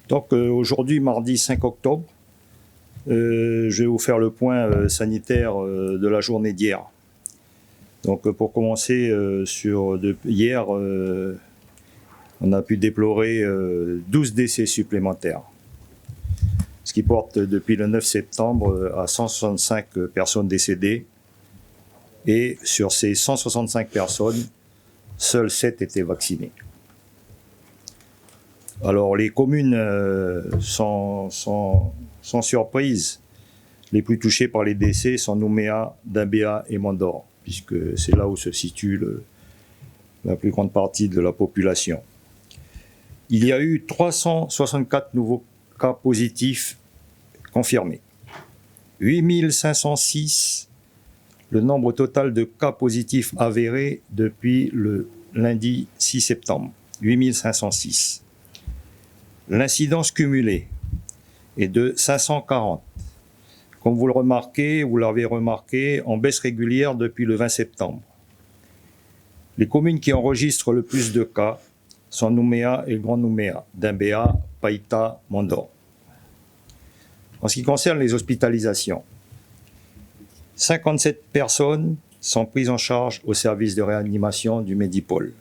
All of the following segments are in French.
Donc aujourd'hui, mardi 5 octobre, je vais vous faire le point sanitaire de la journée d'hier. Donc pour commencer, hier, on a pu déplorer 12 décès supplémentaires, ce qui porte depuis le 9 septembre à 165 personnes décédées. Et sur ces 165 personnes, seules 7 étaient vaccinées. Alors les communes sans surprise, les plus touchées par les décès sont Nouméa, Dambéa et Mandor, puisque c'est là où se situe la plus grande partie de la population. Il y a eu 364 nouveaux cas positifs confirmés. 8506, le nombre total de cas positifs avérés depuis le lundi 6 septembre. 8506. L'incidence cumulée est de 540. Comme vous l'avez remarqué, en baisse régulière depuis le 20 septembre. Les communes qui enregistrent le plus de cas sont Nouméa et le Grand Nouméa, Dambéa, Païta, Mandor. En ce qui concerne les hospitalisations, 57 personnes sont prises en charge au service de réanimation du Medipôle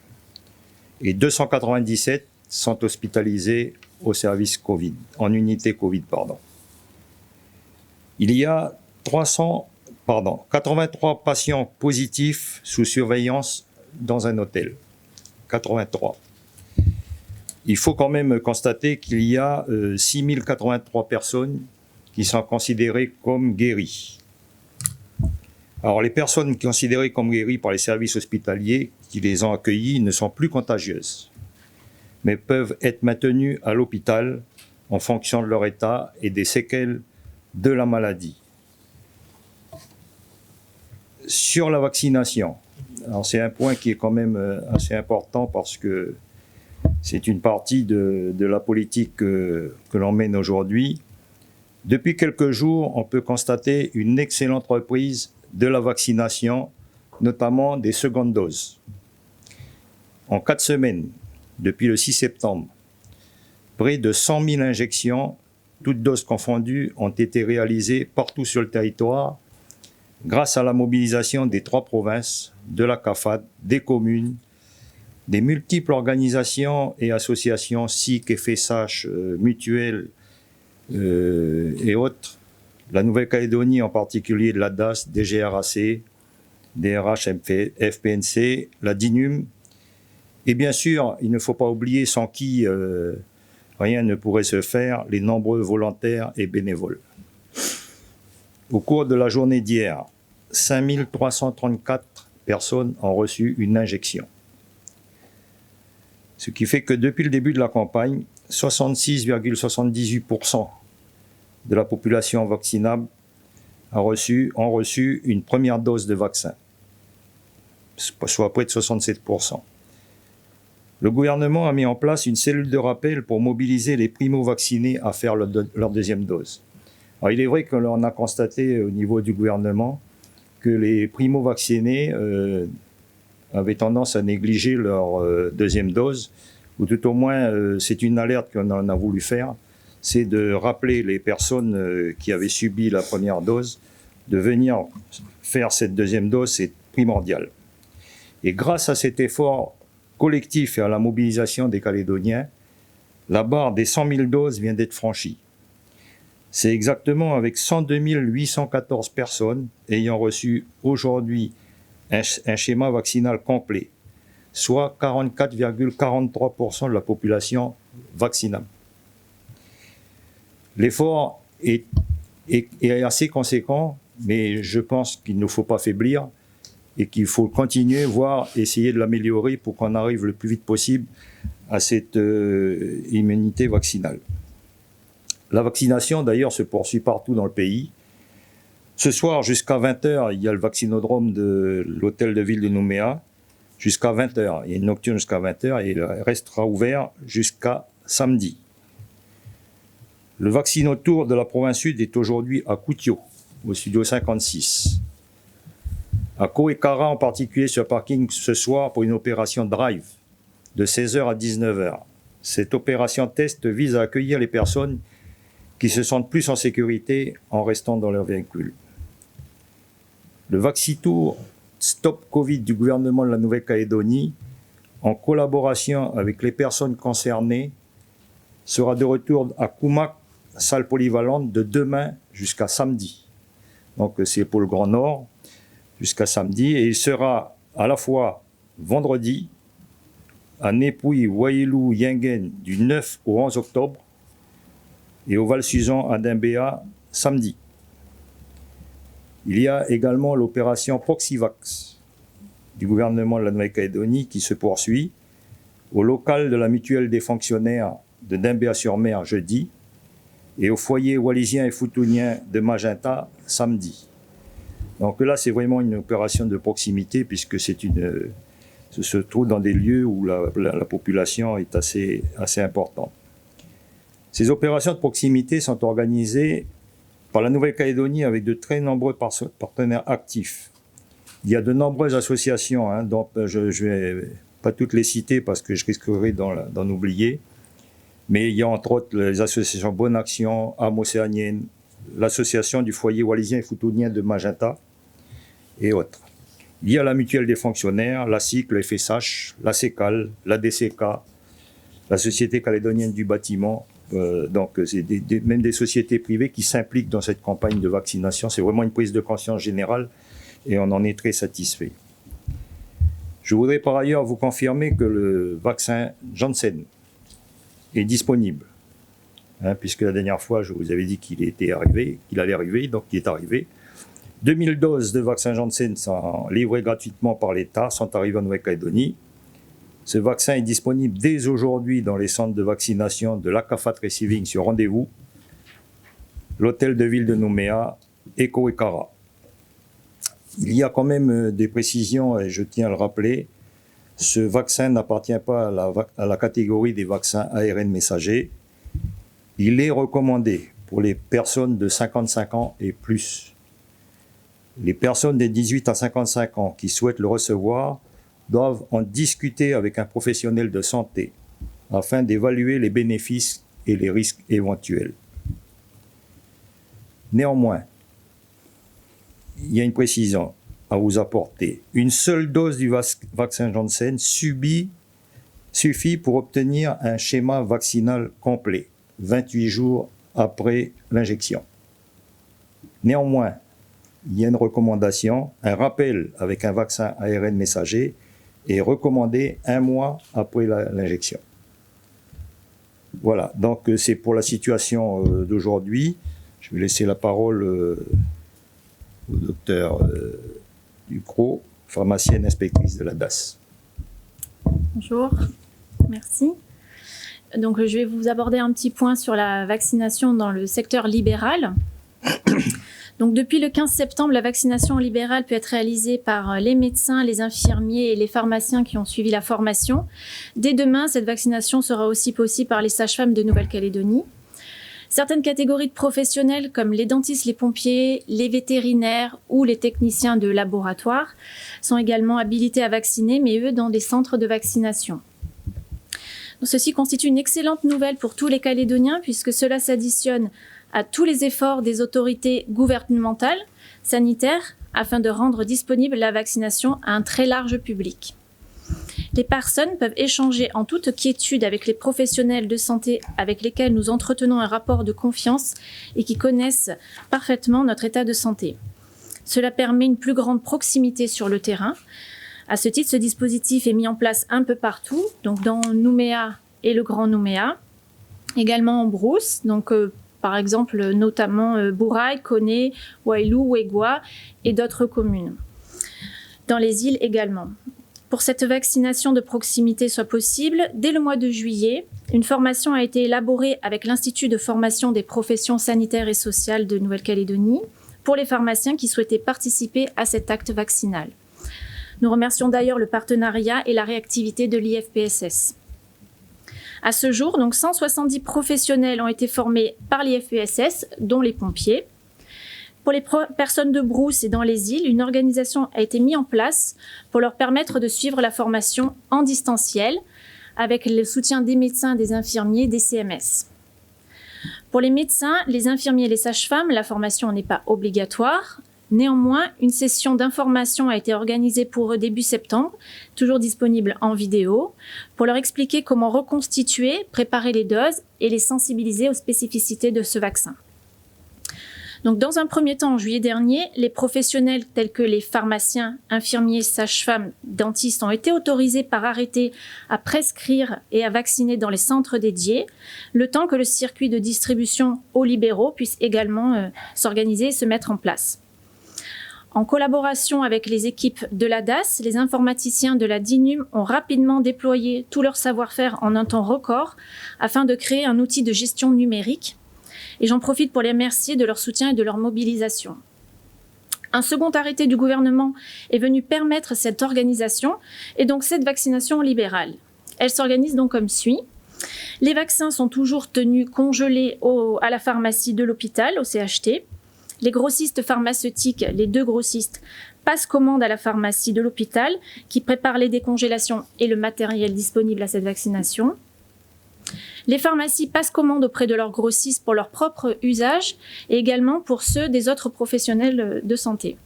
et 297 sont hospitalisées au service Covid, en unité Covid, Il y a 83 patients positifs sous surveillance dans un hôtel. 83. Il faut quand même constater qu'il y a 6083 personnes qui sont considérées comme guéries. Alors, les personnes considérées comme guéries par les services hospitaliers qui les ont accueillies ne sont plus contagieuses, mais peuvent être maintenues à l'hôpital en fonction de leur état et des séquelles de la maladie. Sur la vaccination, alors c'est un point qui est quand même assez important parce que c'est une partie de la politique que l'on mène aujourd'hui. Depuis quelques jours, on peut constater une excellente reprise de la vaccination, notamment des secondes doses. En 4 semaines, depuis le 6 septembre, près de 100 000 injections, toutes doses confondues, ont été réalisées partout sur le territoire grâce à la mobilisation des 3 provinces, de la CAFAD, des communes, des multiples organisations et associations, SIC, FSH, mutuelles et autres, la Nouvelle-Calédonie en particulier, de la DAS, DGRAC, DRH, FPNC, la DINUM. Et bien sûr, il ne faut pas oublier sans qui rien ne pourrait se faire, les nombreux volontaires et bénévoles. Au cours de la journée d'hier, 5334 personnes ont reçu une injection. Ce qui fait que depuis le début de la campagne, 66,78% de la population vaccinable ont reçu une première dose de vaccin, soit près de 67%. Le gouvernement a mis en place une cellule de rappel pour mobiliser les primo-vaccinés à faire leur deuxième dose. Alors, il est vrai que l'on a constaté au niveau du gouvernement que les primo-vaccinés avaient tendance à négliger leur deuxième dose, ou tout au moins c'est une alerte qu'on a voulu faire, c'est de rappeler les personnes qui avaient subi la première dose de venir faire cette deuxième dose, c'est primordial. Et grâce à cet effort collectif et à la mobilisation des Calédoniens, la barre des 100 000 doses vient d'être franchie. C'est exactement avec 102 814 personnes ayant reçu aujourd'hui un schéma vaccinal complet, soit 44,43% de la population vaccinable. L'effort est assez conséquent, mais je pense qu'il ne faut pas faiblir et qu'il faut continuer, voire essayer de l'améliorer pour qu'on arrive le plus vite possible à cette immunité vaccinale. La vaccination, d'ailleurs, se poursuit partout dans le pays. Ce soir, jusqu'à 20h, il y a le vaccinodrome de l'hôtel de ville de Nouméa. Jusqu'à 20h. Il y a une nocturne jusqu'à 20h et il restera ouvert jusqu'à samedi. Le vaccinotour de la province sud est aujourd'hui à Koutio, au studio 56. À Koekara, en particulier sur le parking ce soir pour une opération drive de 16h à 19h. Cette opération test vise à accueillir les personnes qui se sentent plus en sécurité en restant dans leur véhicule. Le Vaxitour Stop Covid du gouvernement de la Nouvelle-Calédonie, en collaboration avec les personnes concernées, sera de retour à Koumak, salle polyvalente, de demain jusqu'à samedi. Donc c'est pour le Grand Nord, jusqu'à samedi. Et il sera à la fois vendredi, à Nepouy, Wailou, Yingen, du 9 au 11 octobre, et au Val-Suzan à Dimbéa, samedi. Il y a également l'opération Proxivax du gouvernement de la Nouvelle-Calédonie qui se poursuit au local de la mutuelle des fonctionnaires de Dimbéa-sur-Mer jeudi et au foyer wallisien et foutounien de Magenta samedi. Donc là, c'est vraiment une opération de proximité puisque ce se trouve dans des lieux où la population est assez importante. Ces opérations de proximité sont organisées par la Nouvelle-Calédonie avec de très nombreux partenaires actifs. Il y a de nombreuses associations, dont je ne vais pas toutes les citer parce que je risquerais d'en oublier, mais il y a entre autres les associations Bonne Action, âme océanienne, l'association du foyer wallisien et foutounien de Magenta et autres. Il y a la mutuelle des fonctionnaires, la SIC, le FSH, la CECAL, la DCK, la Société calédonienne du bâtiment. Donc c'est même des sociétés privées qui s'impliquent dans cette campagne de vaccination. C'est vraiment une prise de conscience générale et on en est très satisfait. Je voudrais par ailleurs vous confirmer que le vaccin Janssen est disponible, puisque la dernière fois je vous avais dit qu'il allait arriver, donc il est arrivé. 2000 doses de vaccin Janssen sont livrées gratuitement par l'État, sont arrivées en Nouvelle-Calédonie. Ce vaccin est disponible dès aujourd'hui dans les centres de vaccination de l'Akafat Receiving sur rendez-vous, l'hôtel de ville de Nouméa et Kouekara. Il y a quand même des précisions et je tiens à le rappeler. Ce vaccin n'appartient pas à la catégorie des vaccins ARN messagers. Il est recommandé pour les personnes de 55 ans et plus. Les personnes des 18 à 55 ans qui souhaitent le recevoir doivent en discuter avec un professionnel de santé afin d'évaluer les bénéfices et les risques éventuels. Néanmoins, il y a une précision à vous apporter. Une seule dose du vaccin Janssen suffit pour obtenir un schéma vaccinal complet, 28 jours après l'injection. Néanmoins, il y a une recommandation, un rappel avec un vaccin ARN messager est recommandé 1 mois après l'injection. Voilà, donc c'est pour la situation d'aujourd'hui. Je vais laisser la parole au docteur Ducrot, pharmacienne inspectrice de la DAS. Bonjour, merci. Donc je vais vous aborder un petit point sur la vaccination dans le secteur libéral. Donc, depuis le 15 septembre, la vaccination libérale peut être réalisée par les médecins, les infirmiers et les pharmaciens qui ont suivi la formation. Dès demain, cette vaccination sera aussi possible par les sages-femmes de Nouvelle-Calédonie. Certaines catégories de professionnels, comme les dentistes, les pompiers, les vétérinaires ou les techniciens de laboratoire, sont également habilités à vacciner, mais eux dans des centres de vaccination. Donc, ceci constitue une excellente nouvelle pour tous les Calédoniens, puisque cela s'additionne à tous les efforts des autorités gouvernementales, sanitaires, afin de rendre disponible la vaccination à un très large public. Les personnes peuvent échanger en toute quiétude avec les professionnels de santé avec lesquels nous entretenons un rapport de confiance et qui connaissent parfaitement notre état de santé. Cela permet une plus grande proximité sur le terrain. À ce titre, ce dispositif est mis en place un peu partout, donc dans Nouméa et le Grand Nouméa, également en brousse, donc par exemple, notamment Bourail, Koné, Wailou, Ouégoua et d'autres communes. Dans les îles également. Pour cette vaccination de proximité soit possible, dès le mois de juillet, une formation a été élaborée avec l'Institut de formation des professions sanitaires et sociales de Nouvelle-Calédonie pour les pharmaciens qui souhaitaient participer à cet acte vaccinal. Nous remercions d'ailleurs le partenariat et la réactivité de l'IFPSS. À ce jour, donc 170 professionnels ont été formés par l'IFPSS, dont les pompiers. Pour les personnes de brousse et dans les îles, une organisation a été mise en place pour leur permettre de suivre la formation en distanciel avec le soutien des médecins, des infirmiers, des CMS. Pour les médecins, les infirmiers et les sages-femmes, la formation n'est pas obligatoire. Néanmoins, une session d'information a été organisée pour eux début septembre, toujours disponible en vidéo, pour leur expliquer comment reconstituer, préparer les doses et les sensibiliser aux spécificités de ce vaccin. Donc, dans un premier temps, en juillet dernier, les professionnels tels que les pharmaciens, infirmiers, sages-femmes, dentistes ont été autorisés par arrêté à prescrire et à vacciner dans les centres dédiés, le temps que le circuit de distribution aux libéraux puisse également s'organiser et se mettre en place. En collaboration avec les équipes de la DAS, les informaticiens de la DINUM ont rapidement déployé tout leur savoir-faire en un temps record afin de créer un outil de gestion numérique. Et j'en profite pour les remercier de leur soutien et de leur mobilisation. Un second arrêté du gouvernement est venu permettre cette organisation et donc cette vaccination libérale. Elle s'organise donc comme suit. Les vaccins sont toujours tenus congelés à la pharmacie de l'hôpital, au CHT. Les grossistes pharmaceutiques, les 2 grossistes, passent commande à la pharmacie de l'hôpital qui prépare les décongélations et le matériel disponible à cette vaccination. Les pharmacies passent commande auprès de leurs grossistes pour leur propre usage et également pour ceux des autres professionnels de santé.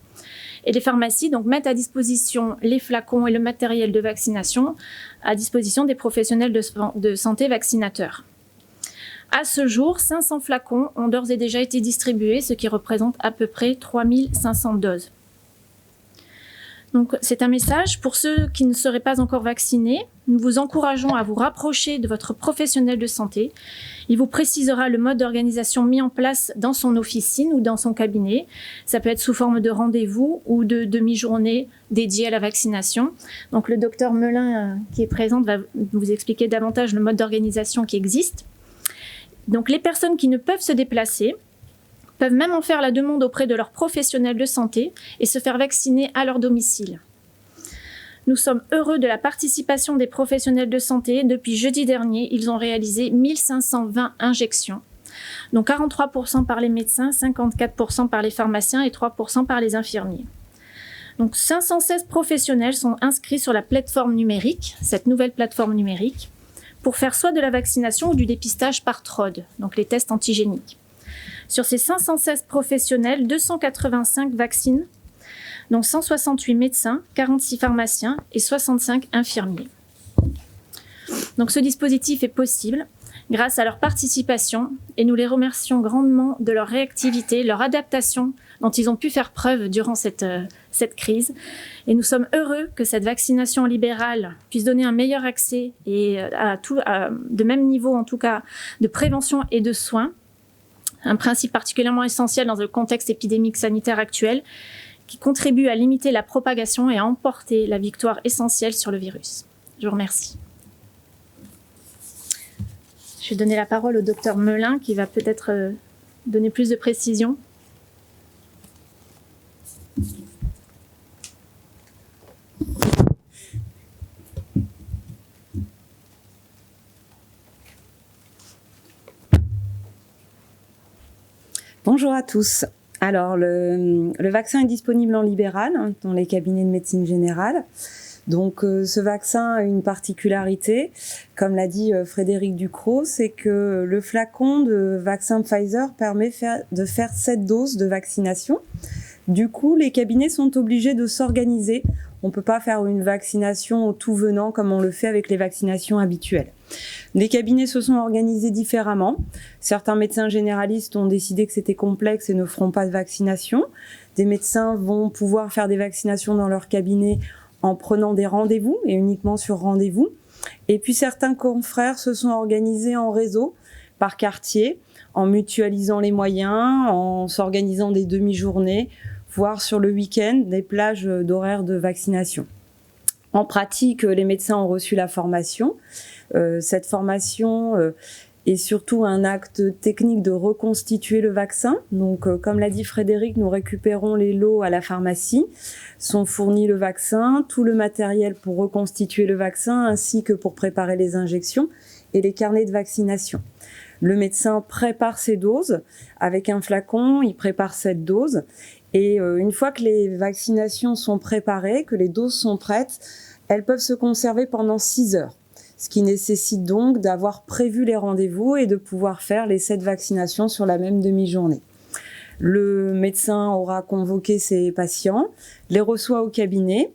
Et les pharmacies donc mettent à disposition les flacons et le matériel de vaccination à disposition des professionnels de santé vaccinateurs. À ce jour, 500 flacons ont d'ores et déjà été distribués, ce qui représente à peu près 3500 doses. Donc, c'est un message pour ceux qui ne seraient pas encore vaccinés. Nous vous encourageons à vous rapprocher de votre professionnel de santé. Il vous précisera le mode d'organisation mis en place dans son officine ou dans son cabinet. Ça peut être sous forme de rendez-vous ou de demi-journée dédiée à la vaccination. Donc, le docteur Melin, qui est présent, va vous expliquer davantage le mode d'organisation qui existe. Donc, les personnes qui ne peuvent se déplacer peuvent même en faire la demande auprès de leurs professionnels de santé et se faire vacciner à leur domicile. Nous sommes heureux de la participation des professionnels de santé. Depuis jeudi dernier, ils ont réalisé 1520 injections, dont 43% par les médecins, 54% par les pharmaciens et 3% par les infirmiers. Donc 516 professionnels sont inscrits sur la plateforme numérique, cette nouvelle plateforme numérique, pour faire soit de la vaccination ou du dépistage par TROD, donc les tests antigéniques. Sur ces 516 professionnels, 285 vaccinent, dont 168 médecins, 46 pharmaciens et 65 infirmiers. Donc ce dispositif est possible grâce à leur participation et nous les remercions grandement de leur réactivité, leur adaptation dont ils ont pu faire preuve durant cette crise. Et nous sommes heureux que cette vaccination libérale puisse donner un meilleur accès et de même niveau en tout cas de prévention et de soins. Un principe particulièrement essentiel dans le contexte épidémique sanitaire actuel qui contribue à limiter la propagation et à emporter la victoire essentielle sur le virus. Je vous remercie. Je vais donner la parole au docteur Melin qui va peut-être donner plus de précisions. Bonjour à tous. Alors, le vaccin est disponible en libéral dans les cabinets de médecine générale. Donc, ce vaccin a une particularité, comme l'a dit Frédéric Ducrot, c'est que le flacon de vaccin Pfizer permet de faire 7 doses de vaccination. Du coup, les cabinets sont obligés de s'organiser. On ne peut pas faire une vaccination au tout venant comme on le fait avec les vaccinations habituelles. Les cabinets se sont organisés différemment. Certains médecins généralistes ont décidé que c'était complexe et ne feront pas de vaccination. Des médecins vont pouvoir faire des vaccinations dans leur cabinet en prenant des rendez-vous et uniquement sur rendez-vous. Et puis certains confrères se sont organisés en réseau, par quartier, en mutualisant les moyens, en s'organisant des demi-journées, voire sur le week-end, des plages d'horaires de vaccination. En pratique, les médecins ont reçu la formation. Cette formation est surtout un acte technique de reconstituer le vaccin. Donc, comme l'a dit Frédéric, nous récupérons les lots à la pharmacie, sont fournis le vaccin, tout le matériel pour reconstituer le vaccin, ainsi que pour préparer les injections et les carnets de vaccination. Le médecin prépare ses doses avec un flacon, il prépare cette dose. Et une fois que les vaccinations sont préparées, que les doses sont prêtes, elles peuvent se conserver pendant 6 heures. ce qui nécessite donc d'avoir prévu les rendez-vous et de pouvoir faire les 7 vaccinations sur la même demi-journée. Le médecin aura convoqué ses patients, les reçoit au cabinet.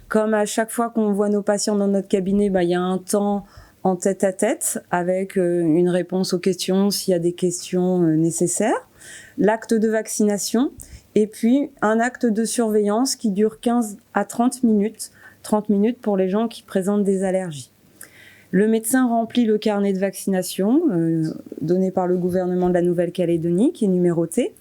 Comme à chaque fois qu'on voit nos patients dans notre cabinet, il y a un temps en tête-à-tête avec une réponse aux questions s'il y a des questions nécessaires, l'acte de vaccination et puis un acte de surveillance qui dure 15 à 30 minutes pour les gens qui présentent des allergies. Le médecin remplit le carnet de vaccination donné par le gouvernement de la Nouvelle-Calédonie qui est numéroté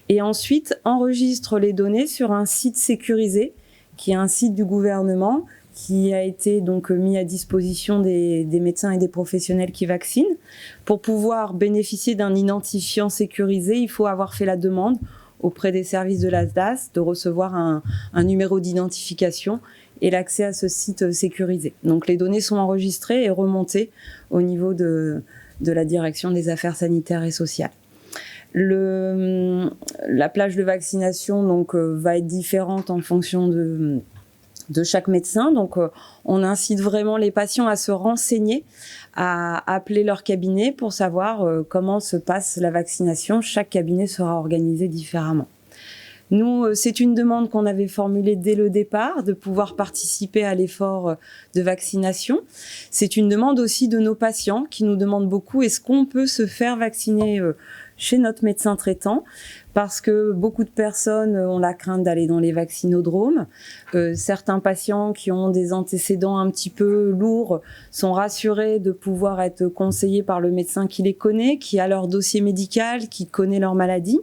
et ensuite enregistre les données sur un site sécurisé qui est un site du gouvernement qui a été donc mis à disposition des médecins et des professionnels qui vaccinent. Pour pouvoir bénéficier d'un identifiant sécurisé, il faut avoir fait la demande auprès des services de la DAS de recevoir un numéro d'identification et l'accès à ce site sécurisé. Donc les données sont enregistrées et remontées au niveau de la direction des affaires sanitaires et sociales. La plage de vaccination donc va être différente en fonction de chaque médecin. Donc on incite vraiment les patients à se renseigner, à appeler leur cabinet pour savoir comment se passe la vaccination. Chaque cabinet sera organisé différemment. Nous, c'est une demande qu'on avait formulée dès le départ, de pouvoir participer à l'effort de vaccination. C'est une demande aussi de nos patients qui nous demandent beaucoup, est-ce qu'on peut se faire vacciner chez notre médecin traitant, parce que beaucoup de personnes ont la crainte d'aller dans les vaccinodromes. Certains patients qui ont des antécédents un petit peu lourds sont rassurés de pouvoir être conseillés par le médecin qui les connaît, qui a leur dossier médical, qui connaît leur maladie.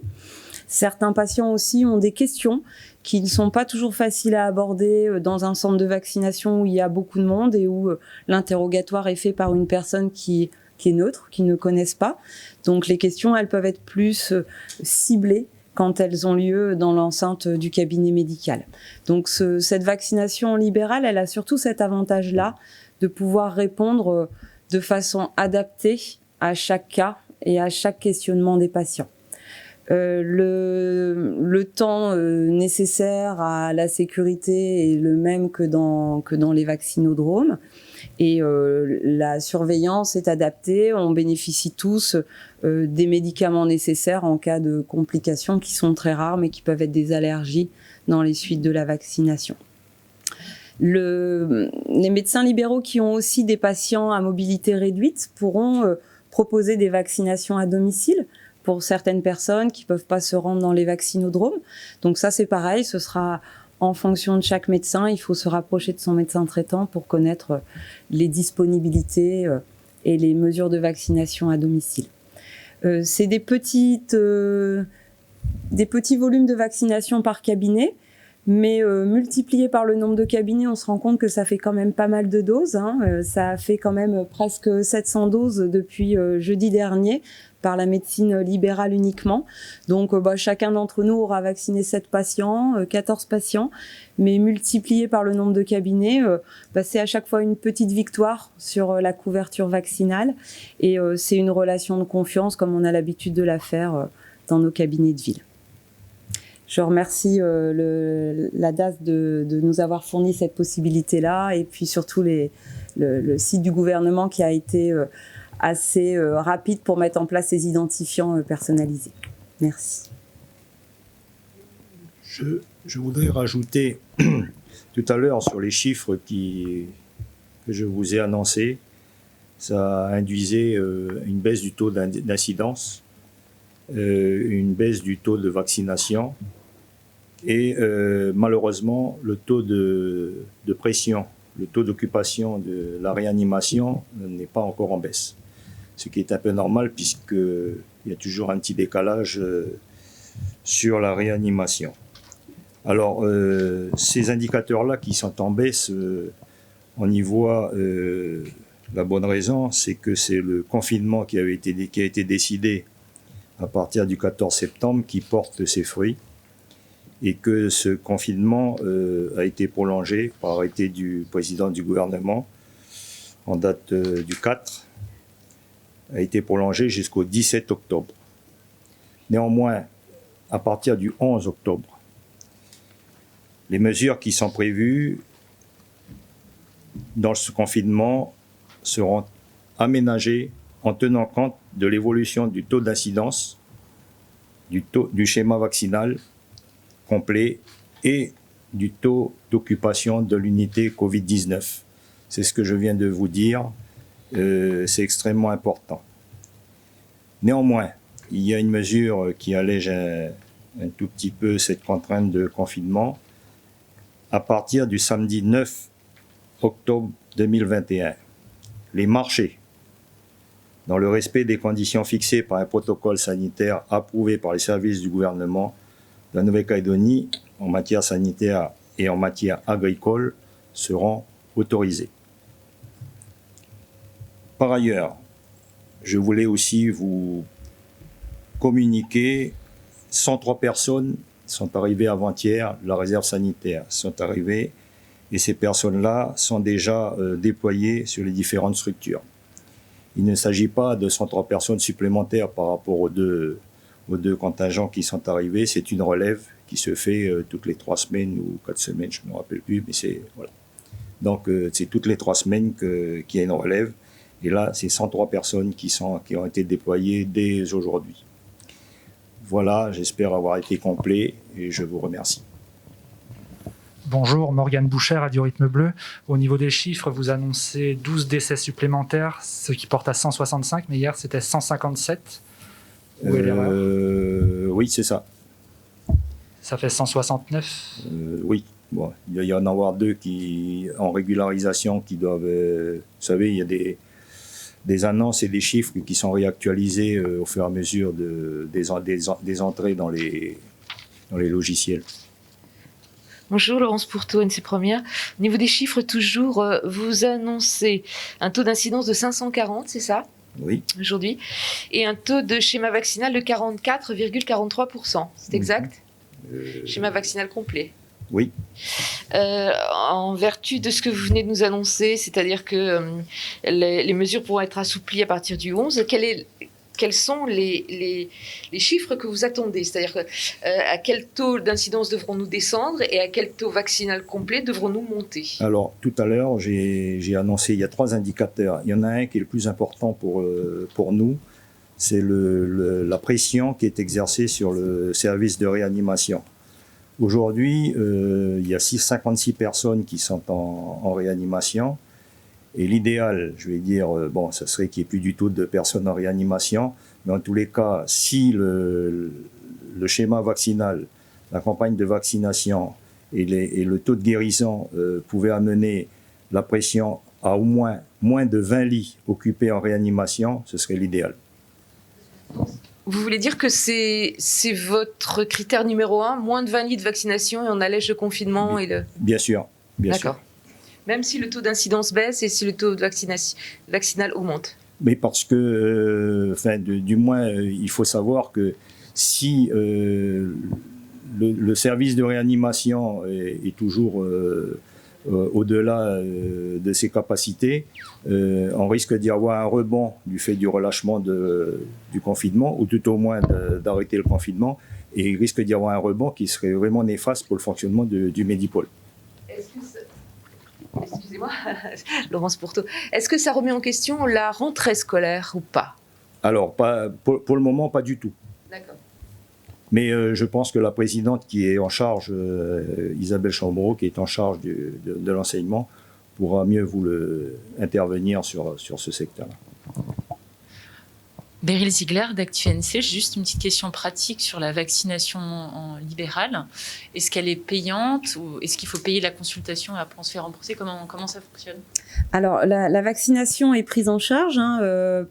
Certains patients aussi ont des questions qui ne sont pas toujours faciles à aborder dans un centre de vaccination où il y a beaucoup de monde et où l'interrogatoire est fait par une personne qui est neutre, qui ne connaissent pas. Donc les questions, elles peuvent être plus ciblées quand elles ont lieu dans l'enceinte du cabinet médical. Donc cette vaccination libérale, elle a surtout cet avantage-là de pouvoir répondre de façon adaptée à chaque cas et à chaque questionnement des patients. Le temps nécessaire à la sécurité est le même que dans les vaccinodromes. Et la surveillance est adaptée. On bénéficie tous des médicaments nécessaires en cas de complications qui sont très rares, mais qui peuvent être des allergies dans les suites de la vaccination. Les médecins libéraux qui ont aussi des patients à mobilité réduite pourront proposer des vaccinations à domicile pour certaines personnes qui ne peuvent pas se rendre dans les vaccinodromes. Donc ça, c'est pareil, ce sera en fonction de chaque médecin. Il faut se rapprocher de son médecin traitant pour connaître les disponibilités et les mesures de vaccination à domicile. C'est des petits volumes de vaccination par cabinet, mais multiplié par le nombre de cabinets, on se rend compte que ça fait quand même pas mal de doses. Ça a fait quand même presque 700 doses depuis jeudi dernier, par la médecine libérale uniquement. Donc chacun d'entre nous aura vacciné 7 patients, 14 patients, mais multiplié par le nombre de cabinets, c'est à chaque fois une petite victoire sur la couverture vaccinale. Et c'est une relation de confiance comme on a l'habitude de la faire dans nos cabinets de ville. Je remercie la DAS de nous avoir fourni cette possibilité-là, et puis surtout le site du gouvernement qui a été assez rapide pour mettre en place ces identifiants personnalisés. Merci. Je voudrais rajouter tout à l'heure sur les chiffres que je vous ai annoncés. Ça induisait une baisse du taux d'incidence, une baisse du taux de vaccination et malheureusement le taux de pression, le taux d'occupation de la réanimation n'est pas encore en baisse. Ce qui est un peu normal puisqu'il y a toujours un petit décalage sur la réanimation. Alors, ces indicateurs-là qui sont en baisse, on y voit la bonne raison, c'est que c'est le confinement qui a été décidé à partir du 14 septembre qui porte ses fruits et que ce confinement a été prolongé par arrêté du président du gouvernement en date du 4, a été prolongé jusqu'au 17 octobre. Néanmoins, à partir du 11 octobre, les mesures qui sont prévues dans ce confinement seront aménagés en tenant compte de l'évolution du taux d'incidence, du schéma vaccinal complet et du taux d'occupation de l'unité Covid-19. C'est ce que je viens de vous dire. C'est extrêmement important. Néanmoins, il y a une mesure qui allège un tout petit peu cette contrainte de confinement. À partir du samedi 9 octobre 2021, les marchés, dans le respect des conditions fixées par un protocole sanitaire approuvé par les services du gouvernement de la Nouvelle-Calédonie en matière sanitaire et en matière agricole, seront autorisés. Par ailleurs, je voulais aussi vous communiquer 103 personnes sont arrivées avant-hier, la réserve sanitaire sont arrivées, et ces personnes-là sont déjà déployées sur les différentes structures. Il ne s'agit pas de 103 personnes supplémentaires par rapport aux deux contingents qui sont arrivés, c'est une relève qui se fait toutes les 3 semaines ou 4 semaines, je ne me rappelle plus, mais c'est voilà. Donc c'est toutes les 3 semaines qu'il y a une relève, et là c'est 103 personnes qui ont été déployées dès aujourd'hui. Voilà, j'espère avoir été complet et je vous remercie. Bonjour, Morgane Boucher, Radio Rythme Bleu. Au niveau des chiffres, vous annoncez 12 décès supplémentaires, ce qui porte à 165, mais hier c'était 157. Où est l'erreur ? Oui, c'est ça. Ça fait 169 ? Oui, bon, il doit y en avoir 2 qui, en régularisation qui doivent... vous savez, il y a des annonces et des chiffres qui sont réactualisés au fur et à mesure des entrées dans les logiciels. Bonjour, Laurence Pourteau, NC Première. Au niveau des chiffres, toujours, vous annoncez un taux d'incidence de 540, c'est ça ? Oui. Aujourd'hui. Et un taux de schéma vaccinal de 44,43%. C'est exact ? Schéma vaccinal complet. Oui. En vertu de ce que vous venez de nous annoncer, c'est-à-dire que les mesures pourront être assouplies à partir du 11, quels sont les chiffres que vous attendez ? C'est-à-dire à quel taux d'incidence devrons-nous descendre et à quel taux vaccinal complet devrons-nous monter ? Alors, tout à l'heure, j'ai annoncé, il y a 3 indicateurs. Il y en a un qui est le plus important pour nous, c'est la pression qui est exercée sur le service de réanimation. Aujourd'hui, il y a 56 personnes qui sont en réanimation. Et l'idéal, je vais dire, bon, ça serait qu'il n'y ait plus du tout de personnes en réanimation. Mais en tous les cas, si le schéma vaccinal, la campagne de vaccination et le taux de guérison pouvaient amener la pression à au moins de 20 lits occupés en réanimation, ce serait l'idéal. Vous voulez dire que c'est votre critère numéro 1, moins de 20 lits de vaccination et on allège le confinement et le... Bien sûr, bien sûr. D'accord. Même si le taux d'incidence baisse et si le taux de vaccinal augmente. Mais parce que, du moins, il faut savoir que si le service de réanimation est toujours au-delà de ses capacités, on risque d'y avoir un rebond du fait du relâchement du confinement, ou tout au moins d'arrêter le confinement, et il risque d'y avoir un rebond qui serait vraiment néfaste pour le fonctionnement du Medipôle. Excusez-moi, Laurence Pourteau. Est-ce que ça remet en question la rentrée scolaire ou pas ? Alors, pour le moment, pas du tout. D'accord. Mais je pense que la présidente qui est en charge, Isabelle Chambreau, qui est en charge de l'enseignement, pourra mieux intervenir sur ce secteur-là. Beryl Ziegler d'ActuNC, juste une petite question pratique sur la vaccination libérale. Est-ce qu'elle est payante ou est-ce qu'il faut payer la consultation et après on se fait rembourser ? Comment ça fonctionne ? Alors, la vaccination est prise en charge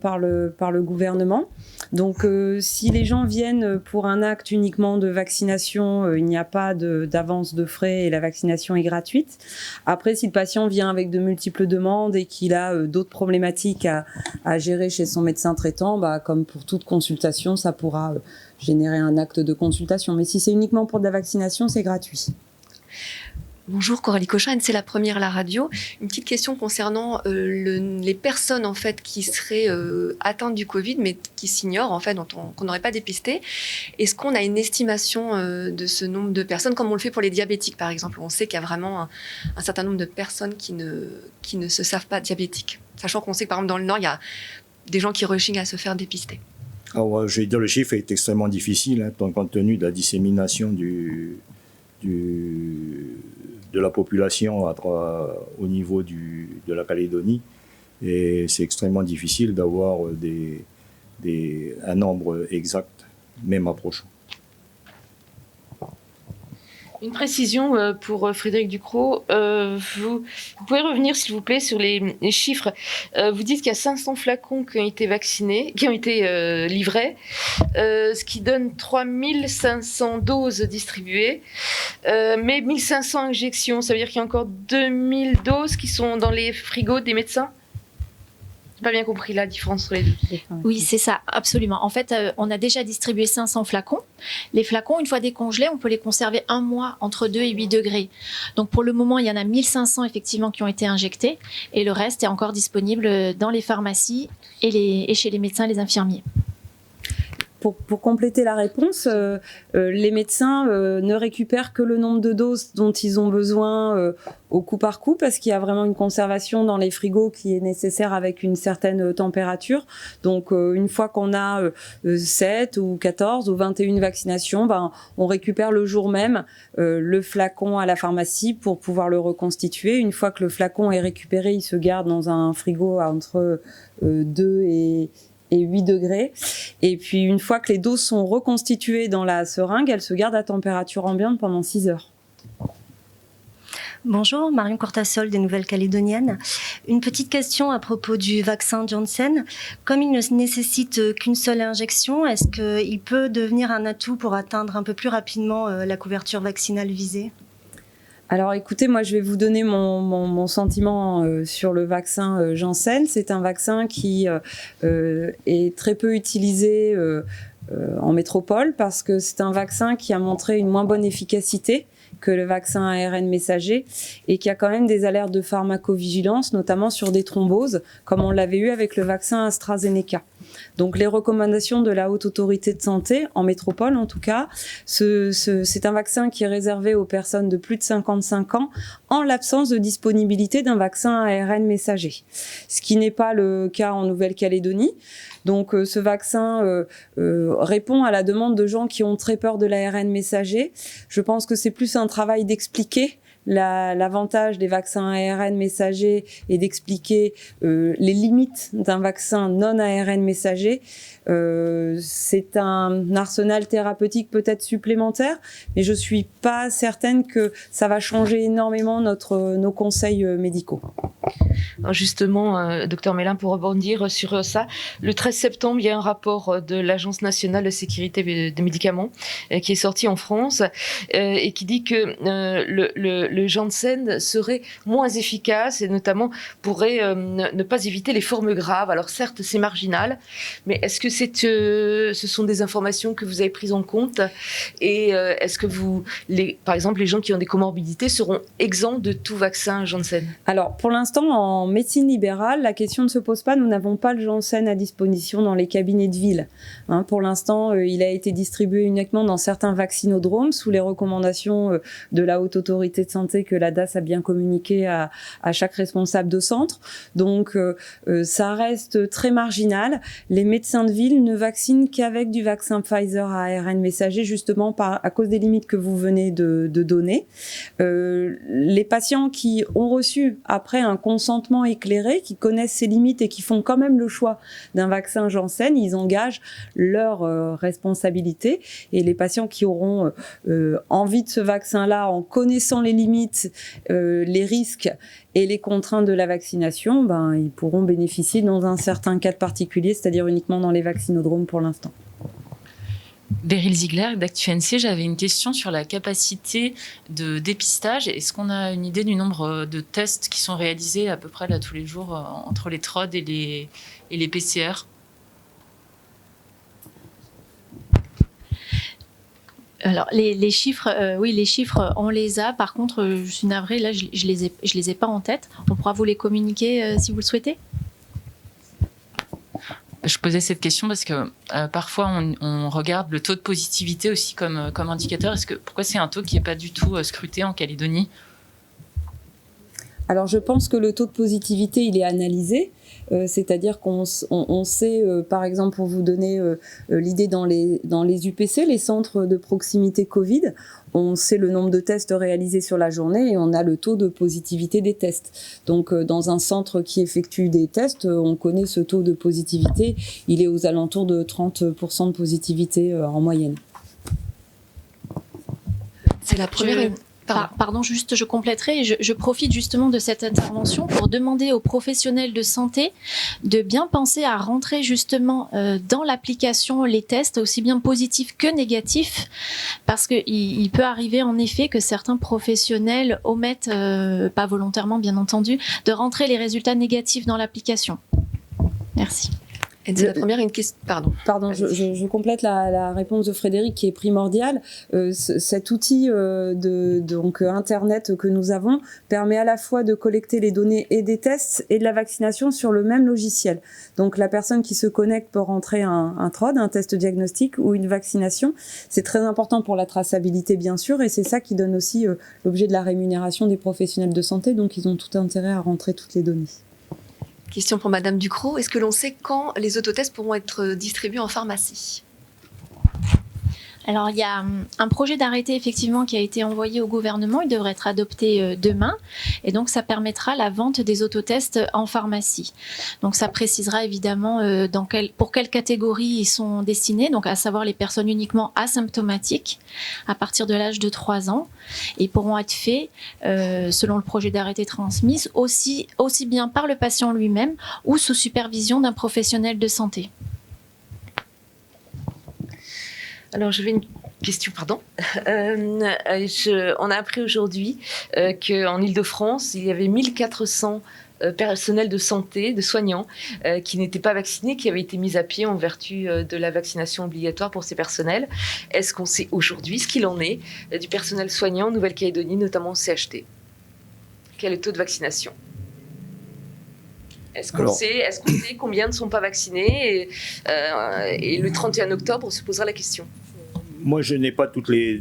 par le gouvernement. Donc, si les gens viennent pour un acte uniquement de vaccination, il n'y a pas d'avance de frais et la vaccination est gratuite. Après, si le patient vient avec de multiples demandes et qu'il a d'autres problématiques à gérer chez son médecin traitant, comme pour toute consultation, ça pourra générer un acte de consultation. Mais si c'est uniquement pour de la vaccination, c'est gratuit. Bonjour, Coralie Cochin, c'est la première à la radio. Une petite question concernant les personnes en fait qui seraient atteintes du Covid mais qui s'ignorent en fait, qu'on n'aurait pas dépisté. Est-ce qu'on a une estimation de ce nombre de personnes comme on le fait pour les diabétiques par exemple ? On sait qu'il y a vraiment un certain nombre de personnes qui ne se savent pas diabétiques. Sachant qu'on sait que par exemple dans le Nord, il y a des gens qui rechignent à se faire dépister. Alors, je vais dire, le chiffre est extrêmement difficile, compte tenu de la dissémination de la population au niveau de la Calédonie. Et c'est extrêmement difficile d'avoir un nombre exact, même approchant. Une précision pour Frédéric Ducrot. Vous pouvez revenir, s'il vous plaît, sur les chiffres. Vous dites qu'il y a 500 flacons qui ont été livrés, ce qui donne 3500 doses distribuées, mais 1500 injections. Ça veut dire qu'il y a encore 2000 doses qui sont dans les frigos des médecins ? J'ai pas bien compris la différence entre les deux. Oui, c'est ça, absolument. En fait, on a déjà distribué 500 flacons. Les flacons, une fois décongelés, on peut les conserver 1 mois entre 2 et 8 degrés. Donc pour le moment, il y en a 1500 effectivement qui ont été injectés et le reste est encore disponible dans les pharmacies et chez les médecins et les infirmiers. Pour compléter la réponse, les médecins ne récupèrent que le nombre de doses dont ils ont besoin au coup par coup, parce qu'il y a vraiment une conservation dans les frigos qui est nécessaire avec une certaine température. Donc une fois qu'on a 7 ou 14 ou 21 vaccinations, on récupère le jour même le flacon à la pharmacie pour pouvoir le reconstituer. Une fois que le flacon est récupéré, il se garde dans un frigo entre 2 et 8 degrés. Et puis, une fois que les doses sont reconstituées dans la seringue, elles se gardent à température ambiante pendant 6 heures. Bonjour, Marion Courtasol des Nouvelles-Calédoniennes. Une petite question à propos du vaccin Janssen. Comme il ne nécessite qu'une seule injection, est-ce qu'il peut devenir un atout pour atteindre un peu plus rapidement la couverture vaccinale visée ? Alors écoutez, moi je vais vous donner mon sentiment sur le vaccin Janssen. C'est un vaccin qui est très peu utilisé en métropole parce que c'est un vaccin qui a montré une moins bonne efficacité que le vaccin ARN messager et qui a quand même des alertes de pharmacovigilance, notamment sur des thromboses, comme on l'avait eu avec le vaccin AstraZeneca. Donc les recommandations de la Haute Autorité de Santé, en métropole en tout cas, c'est un vaccin qui est réservé aux personnes de plus de 55 ans en l'absence de disponibilité d'un vaccin ARN messager, ce qui n'est pas le cas en Nouvelle-Calédonie. Donc ce vaccin répond à la demande de gens qui ont très peur de l'ARN messager. Je pense que c'est plus un travail d'expliquer l'avantage des vaccins ARN messagers et d'expliquer les limites d'un vaccin non ARN messager. C'est un arsenal thérapeutique peut-être supplémentaire, mais je suis pas certaine que ça va changer énormément nos conseils médicaux. Alors justement, docteur Mélin, pour rebondir sur ça, le 13 septembre, il y a un rapport de l'Agence nationale de sécurité des médicaments qui est sorti en France et qui dit que le Janssen serait moins efficace et notamment pourrait ne pas éviter les formes graves. Alors certes, c'est marginal, mais est-ce que ce sont des informations que vous avez prises en compte et est-ce que par exemple, les gens qui ont des comorbidités seront exempts de tout vaccin Janssen ? Alors, pour l'instant, en médecine libérale, la question ne se pose pas. Nous n'avons pas le Janssen à disposition dans les cabinets de ville. Pour l'instant, il a été distribué uniquement dans certains vaccinodromes sous les recommandations de la Haute Autorité de Santé que la DAS a bien communiqué à chaque responsable de centre. Donc, ça reste très marginal. Les médecins de ville ne vaccinent qu'avec du vaccin Pfizer à ARN messager, justement à cause des limites que vous venez de donner. Les patients qui ont reçu après un consentement éclairé, qui connaissent ses limites et qui font quand même le choix d'un vaccin Janssen, ils engagent leur responsabilité. Et les patients qui auront envie de ce vaccin-là en connaissant les limites, les risques et les contraintes de la vaccination, ils pourront bénéficier dans un certain cadre particulier, c'est-à-dire uniquement dans les vaccinodromes pour l'instant. Beryl Ziegler, d'ActuNC, j'avais une question sur la capacité de dépistage. Est-ce qu'on a une idée du nombre de tests qui sont réalisés à peu près là tous les jours entre les TROD et les PCR ? Alors les chiffres, oui, les chiffres, on les a. Par contre, je suis navrée, là, je les ai pas en tête. On pourra vous les communiquer si vous le souhaitez. Je posais cette question parce que parfois on regarde le taux de positivité aussi comme indicateur. Pourquoi c'est un taux qui n'est pas du tout scruté en Calédonie ? Alors je pense que le taux de positivité, il est analysé. c'est-à-dire qu'on sait, par exemple, pour vous donner l'idée, dans les UPC, les centres de proximité Covid, on sait le nombre de tests réalisés sur la journée et on a le taux de positivité des tests. Donc, dans un centre qui effectue des tests, on connaît ce taux de positivité. Il est aux alentours de 30% de positivité en moyenne. C'est la première... Pardon, juste je compléterai. Je profite justement de cette intervention pour demander aux professionnels de santé de bien penser à rentrer justement dans l'application les tests, aussi bien positifs que négatifs, parce qu'il peut arriver en effet que certains professionnels omettent, pas volontairement bien entendu, de rentrer les résultats négatifs dans l'application. Merci. Et c'est la première, une question. Pardon, je complète la réponse de Frédéric qui est primordiale. Cet outil donc Internet que nous avons permet à la fois de collecter les données et des tests et de la vaccination sur le même logiciel. Donc la personne qui se connecte peut rentrer un TROD, un test diagnostique ou une vaccination. C'est très important pour la traçabilité bien sûr et c'est ça qui donne aussi l'objet de la rémunération des professionnels de santé. Donc ils ont tout intérêt à rentrer toutes les données. Question pour Madame Ducrot. Est-ce que l'on sait quand les autotests pourront être distribués en pharmacie ? Alors, il y a un projet d'arrêté effectivement qui a été envoyé au gouvernement. Il devrait être adopté demain. Et donc, ça permettra la vente des autotests en pharmacie. Donc, ça précisera évidemment pour quelle catégorie ils sont destinés. Donc, à savoir les personnes uniquement asymptomatiques à partir de l'âge de 3 ans. Et ils pourront être faits, selon le projet d'arrêté transmis, aussi bien par le patient lui-même ou sous supervision d'un professionnel de santé. Alors, j'avais une question, pardon. On a appris aujourd'hui qu'en Île-de-France, il y avait 1400 personnels de santé, de soignants, qui n'étaient pas vaccinés, qui avaient été mis à pied en vertu de la vaccination obligatoire pour ces personnels. Est-ce qu'on sait aujourd'hui ce qu'il en est du personnel soignant en Nouvelle-Calédonie, notamment au CHT ? Quel est le taux de vaccination ? Est-ce qu'on sait combien ne sont pas vaccinés et le 31 octobre, on se posera la question. Moi, je n'ai pas toutes les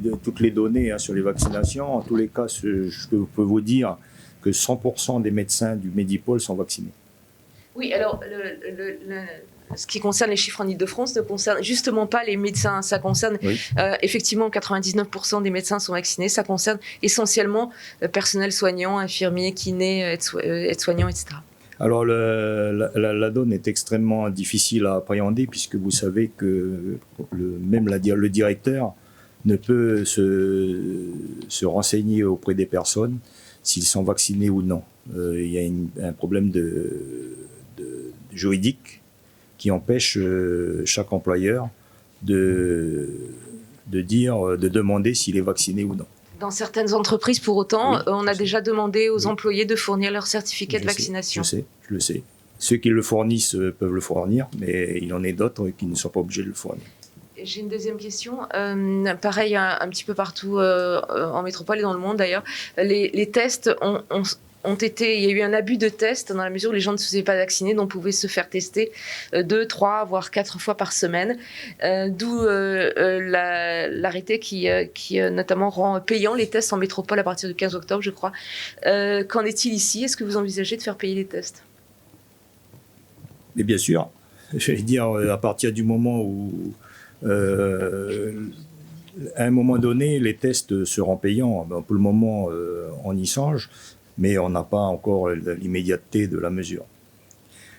données sur les vaccinations. En tous les cas, je peux vous dire que 100% des médecins du Medipôle sont vaccinés. Oui, alors, ce qui concerne les chiffres en Ile-de-France ne concerne justement pas les médecins. Ça concerne effectivement 99% des médecins sont vaccinés. Ça concerne essentiellement le personnel soignant, infirmiers, kinés, aides-soignants, etc. Alors, la donne est extrêmement difficile à appréhender puisque vous savez que même le directeur ne peut se renseigner auprès des personnes s'ils sont vaccinés ou non. Il y a un problème juridique qui empêche chaque employeur de demander s'il est vacciné ou non. Dans certaines entreprises, pour autant, on a déjà demandé aux employés de fournir leur certificat de vaccination. Je le sais. Ceux qui le fournissent peuvent le fournir, mais il en est d'autres qui ne sont pas obligés de le fournir. J'ai une deuxième question. Pareil, un petit peu partout en métropole et dans le monde d'ailleurs, les tests il y a eu un abus de tests dans la mesure où les gens ne se faisaient pas vacciner, donc pouvaient se faire tester 2, 3, voire 4 fois par semaine. D'où l'arrêté qui notamment rend payant les tests en métropole à partir du 15 octobre, je crois. Qu'en est-il ici ? Est-ce que vous envisagez de faire payer les tests ? Mais bien sûr. J'allais dire, à partir du moment où, à un moment donné, les tests seront payants. Pour le moment, on y songe. Mais on n'a pas encore l'immédiateté de la mesure.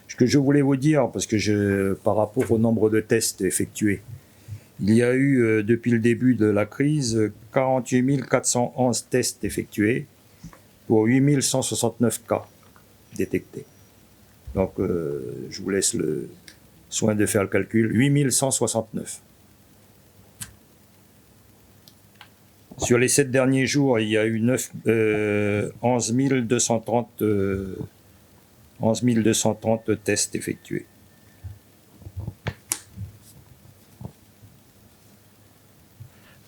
Ce que je voulais vous dire, parce que par rapport au nombre de tests effectués, il y a eu, depuis le début de la crise, 48 411 tests effectués pour 8 169 cas détectés. Donc, je vous laisse le soin de faire le calcul. 8 169. Sur les 7 derniers jours, il y a eu 11 230 tests effectués.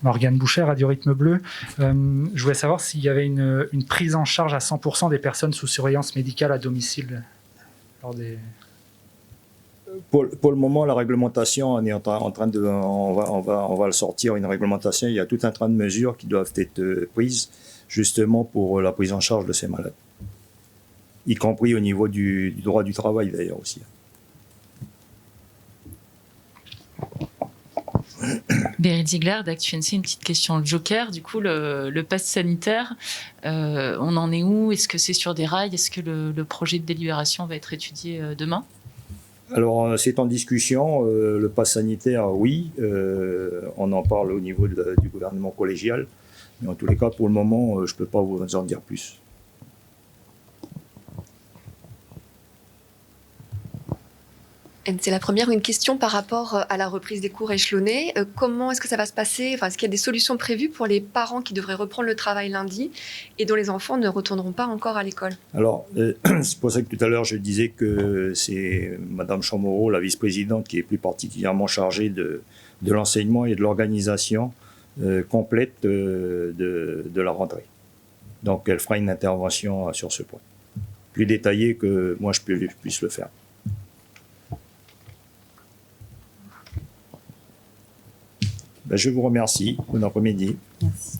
Morgane Boucher, Radio Rythme Bleu. Je voulais savoir s'il y avait une prise en charge à 100% des personnes sous surveillance médicale à domicile lors des... Pour le moment, la réglementation, on va le sortir, une réglementation. Il y a tout un train de mesures qui doivent être prises justement pour la prise en charge de ces malades. y compris au niveau du droit du travail d'ailleurs aussi. Beryl Ziegler d'ActuNC, une petite question joker. Du coup, le pass sanitaire, on en est où? Est-ce que c'est sur des rails? Est-ce que le projet de délibération va être étudié demain? Alors, c'est en discussion. Le pass sanitaire, oui. On en parle au niveau du gouvernement collégial. Mais en tous les cas, pour le moment, je ne peux pas vous en dire plus. C'est la première, une question par rapport à la reprise des cours échelonnés. Comment est-ce que ça va se passer? Est-ce qu'il y a des solutions prévues pour les parents qui devraient reprendre le travail lundi et dont les enfants ne retourneront pas encore à l'école? Alors, c'est pour ça que tout à l'heure, je disais que c'est Madame Chamorro, la vice-présidente, qui est plus particulièrement chargée de l'enseignement et de l'organisation complète de la rentrée. Donc, elle fera une intervention sur ce point, plus détaillée que moi je puisse le faire. Je vous remercie. Bon après-midi. Merci.